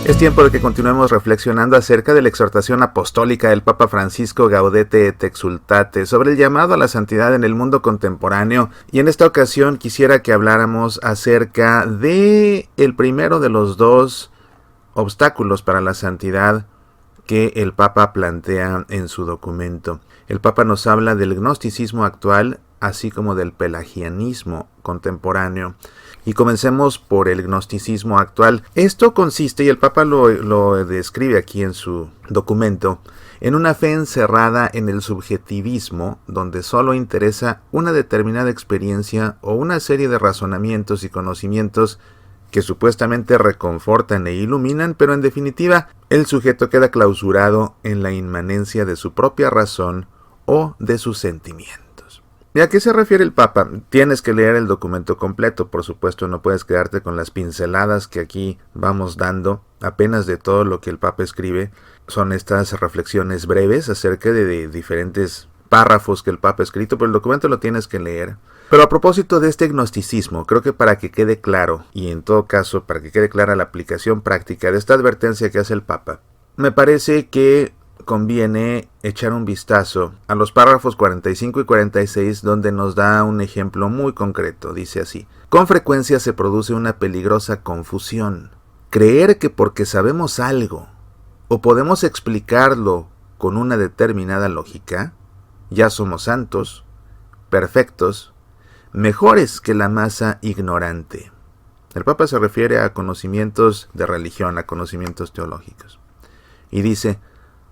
Es tiempo de que continuemos reflexionando acerca de la exhortación apostólica del Papa Francisco Gaudete et Exsultate sobre el llamado a la santidad en el mundo contemporáneo, y en esta ocasión quisiera que habláramos acerca de el primero de los dos obstáculos para la santidad que el Papa plantea en su documento. El Papa nos habla del gnosticismo actual, así como del pelagianismo contemporáneo. Y comencemos por el gnosticismo actual. Esto consiste, y el Papa lo describe aquí en su documento, en una fe encerrada en el subjetivismo, donde solo interesa una determinada experiencia o una serie de razonamientos y conocimientos que supuestamente reconfortan e iluminan, pero en definitiva el sujeto queda clausurado en la inmanencia de su propia razón o de sus sentimientos. ¿Y a qué se refiere el Papa? Tienes que leer el documento completo, por supuesto, no puedes quedarte con las pinceladas que aquí vamos dando. Apenas de todo lo que el Papa escribe son estas reflexiones breves acerca de diferentes párrafos que el Papa ha escrito, pero el documento lo tienes que leer. Pero a propósito de este gnosticismo, creo que para que quede claro, y en todo caso para que quede clara la aplicación práctica de esta advertencia que hace el Papa, me parece que conviene echar un vistazo a los párrafos 45 y 46, donde nos da un ejemplo muy concreto. Dice así: con frecuencia se produce una peligrosa confusión. Creer que porque sabemos algo o podemos explicarlo con una determinada lógica, ya somos santos, perfectos, mejores que la masa ignorante. El Papa se refiere a conocimientos de religión, a conocimientos teológicos. Y dice: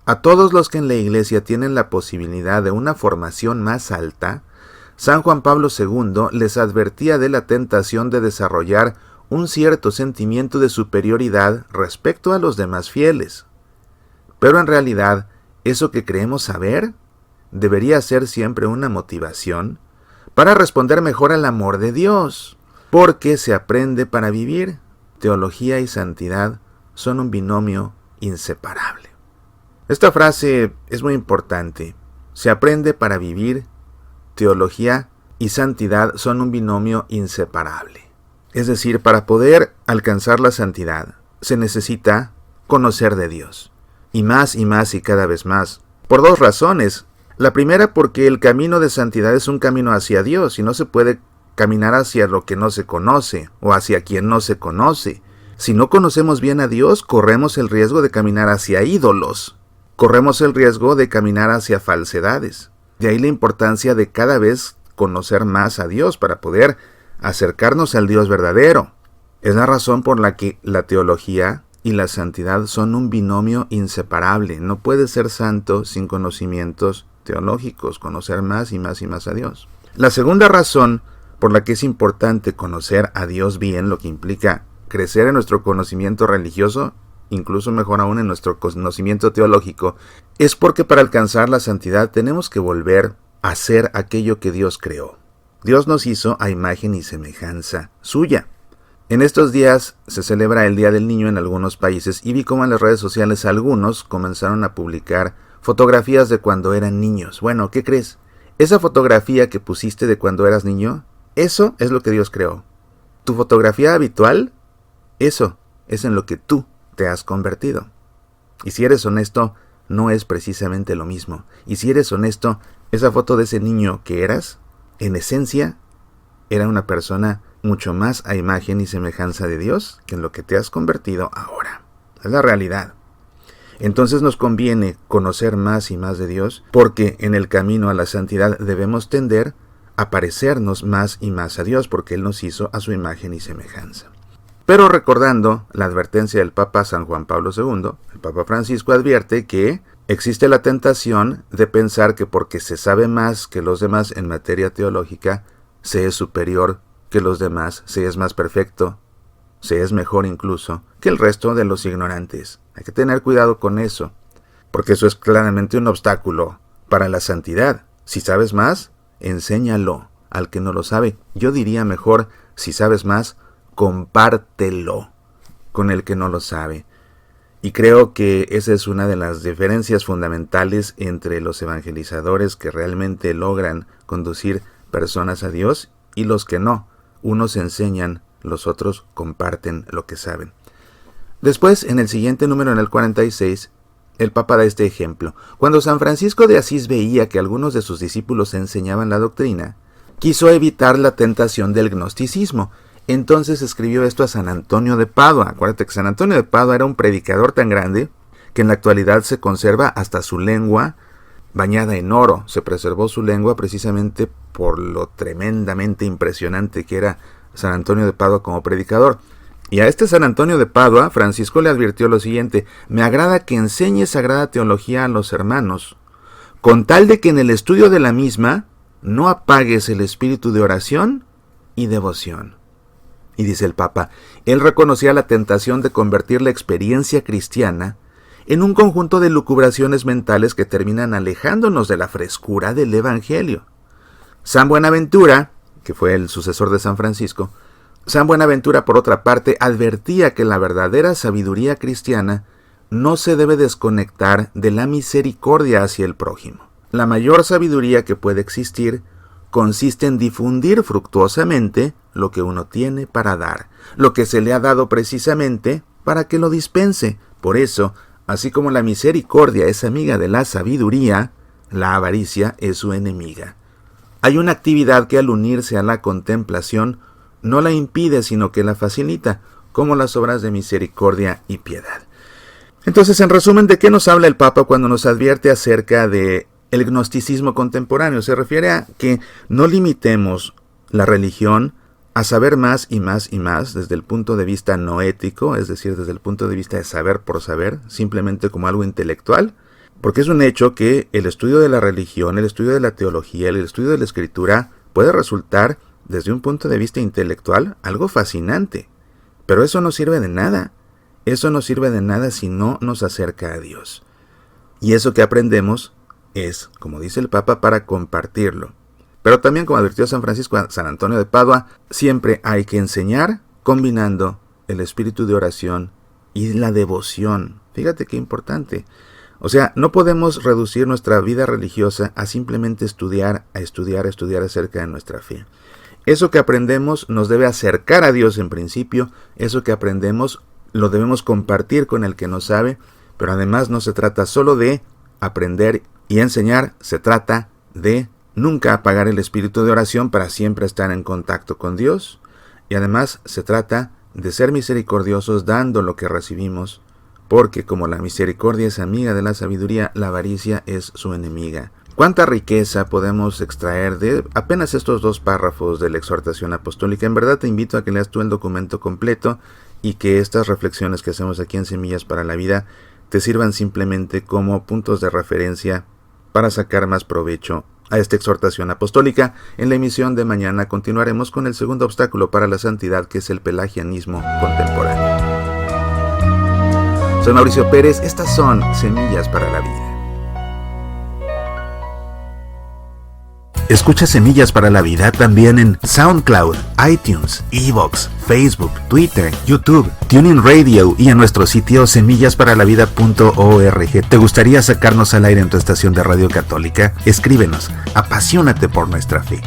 a todos los que en la Iglesia tienen la posibilidad de una formación más alta, San Juan Pablo II les advertía de la tentación de desarrollar un cierto sentimiento de superioridad respecto a los demás fieles. Pero en realidad, eso que creemos saber debería ser siempre una motivación para responder mejor al amor de Dios, porque se aprende para vivir. Teología y santidad son un binomio inseparable. Esta frase es muy importante. Se aprende para vivir. Teología y santidad son un binomio inseparable. Es decir, para poder alcanzar la santidad se necesita conocer de Dios. Y más y cada vez más. Por dos razones. La primera, porque el camino de santidad es un camino hacia Dios y no se puede caminar hacia lo que no se conoce o hacia quien no se conoce. Si no conocemos bien a Dios, corremos el riesgo de caminar hacia ídolos. Corremos el riesgo de caminar hacia falsedades. De ahí la importancia de cada vez conocer más a Dios para poder acercarnos al Dios verdadero. Es la razón por la que la teología y la santidad son un binomio inseparable. No puedes ser santo sin conocimientos teológicos, conocer más y más a Dios. La segunda razón por la que es importante conocer a Dios bien, lo que implica crecer en nuestro conocimiento religioso, incluso mejor aún en nuestro conocimiento teológico, es porque para alcanzar la santidad tenemos que volver a ser aquello que Dios creó. Dios nos hizo a imagen y semejanza suya. En estos días se celebra el Día del Niño en algunos países y vi cómo en las redes sociales algunos comenzaron a publicar fotografías de cuando eran niños. Bueno, ¿qué crees? Esa fotografía que pusiste de cuando eras niño, eso es lo que Dios creó. Tu fotografía habitual, eso es en lo que tú te has convertido. Y si eres honesto, no es precisamente lo mismo. Y si eres honesto, esa foto de ese niño que eras, en esencia, era una persona mucho más a imagen y semejanza de Dios que en lo que te has convertido ahora. Es la realidad. Entonces nos conviene conocer más y más de Dios, porque en el camino a la santidad debemos tender a parecernos más y más a Dios, porque Él nos hizo a su imagen y semejanza. Pero recordando la advertencia del Papa San Juan Pablo II, el Papa Francisco advierte que existe la tentación de pensar que porque se sabe más que los demás en materia teológica, se es superior que los demás, se es más perfecto, se es mejor incluso que el resto de los ignorantes. Hay que tener cuidado con eso, porque eso es claramente un obstáculo para la santidad. Si sabes más, enséñalo al que no lo sabe. Yo diría mejor, si sabes más, compártelo con el que no lo sabe. Y creo que esa es una de las diferencias fundamentales entre los evangelizadores que realmente logran conducir personas a Dios y los que no. Unos enseñan, los otros comparten lo que saben. Después, en el siguiente número, en el 46, el Papa da este ejemplo. Cuando San Francisco de Asís veía que algunos de sus discípulos enseñaban la doctrina, quiso evitar la tentación del gnosticismo. Entonces escribió esto a San Antonio de Padua. Acuérdate que San Antonio de Padua era un predicador tan grande que en la actualidad se conserva hasta su lengua bañada en oro. Se preservó su lengua precisamente por lo tremendamente impresionante que era San Antonio de Padua como predicador. Y a este San Antonio de Padua, Francisco le advirtió lo siguiente: me agrada que enseñes sagrada teología a los hermanos, con tal de que en el estudio de la misma no apagues el espíritu de oración y devoción. Y dice el Papa, él reconocía la tentación de convertir la experiencia cristiana en un conjunto de lucubraciones mentales que terminan alejándonos de la frescura del Evangelio. San Buenaventura, que fue el sucesor de San Francisco, San Buenaventura, por otra parte, advertía que la verdadera sabiduría cristiana no se debe desconectar de la misericordia hacia el prójimo. La mayor sabiduría que puede existir consiste en difundir fructuosamente lo que uno tiene para dar, lo que se le ha dado precisamente para que lo dispense. Por eso, así como la misericordia es amiga de la sabiduría, la avaricia es su enemiga. Hay una actividad que al unirse a la contemplación no la impide, sino que la facilita, como las obras de misericordia y piedad. Entonces, en resumen, ¿de qué nos habla el Papa cuando nos advierte acerca de el gnosticismo contemporáneo? Se refiere a que no limitemos la religión a saber más y más y más desde el punto de vista no ético, es decir, desde el punto de vista de saber por saber, simplemente como algo intelectual, porque es un hecho que el estudio de la religión, el estudio de la teología, el estudio de la escritura puede resultar desde un punto de vista intelectual algo fascinante, pero eso no sirve de nada. Eso no sirve de nada si no nos acerca a Dios. Y eso que aprendemos es, como dice el Papa, para compartirlo. Pero también, como advirtió San Francisco a San Antonio de Padua, siempre hay que enseñar combinando el espíritu de oración y la devoción. Fíjate qué importante. O sea, no podemos reducir nuestra vida religiosa a simplemente estudiar acerca de nuestra fe. Eso que aprendemos nos debe acercar a Dios en principio. Eso que aprendemos lo debemos compartir con el que no sabe. Pero además no se trata solo de aprender y enseñar, se trata de nunca apagar el espíritu de oración para siempre estar en contacto con Dios. Y además se trata de ser misericordiosos dando lo que recibimos, porque como la misericordia es amiga de la sabiduría, la avaricia es su enemiga. ¿Cuánta riqueza podemos extraer de apenas estos 2 párrafos de la exhortación apostólica? En verdad te invito a que leas tú el documento completo y que estas reflexiones que hacemos aquí en Semillas para la Vida te sirvan simplemente como puntos de referencia para sacar más provecho a esta exhortación apostólica. En la emisión de mañana continuaremos con el segundo obstáculo para la santidad, que es el pelagianismo contemporáneo. Soy Mauricio Pérez, estas son Semillas para la Vida. Escucha Semillas para la Vida también en SoundCloud, iTunes, iVoox, Facebook, Twitter, YouTube, TuneIn Radio y en nuestro sitio semillasparalavida.org. ¿Te gustaría sacarnos al aire en tu estación de radio católica? Escríbenos. Apasionate por nuestra fe.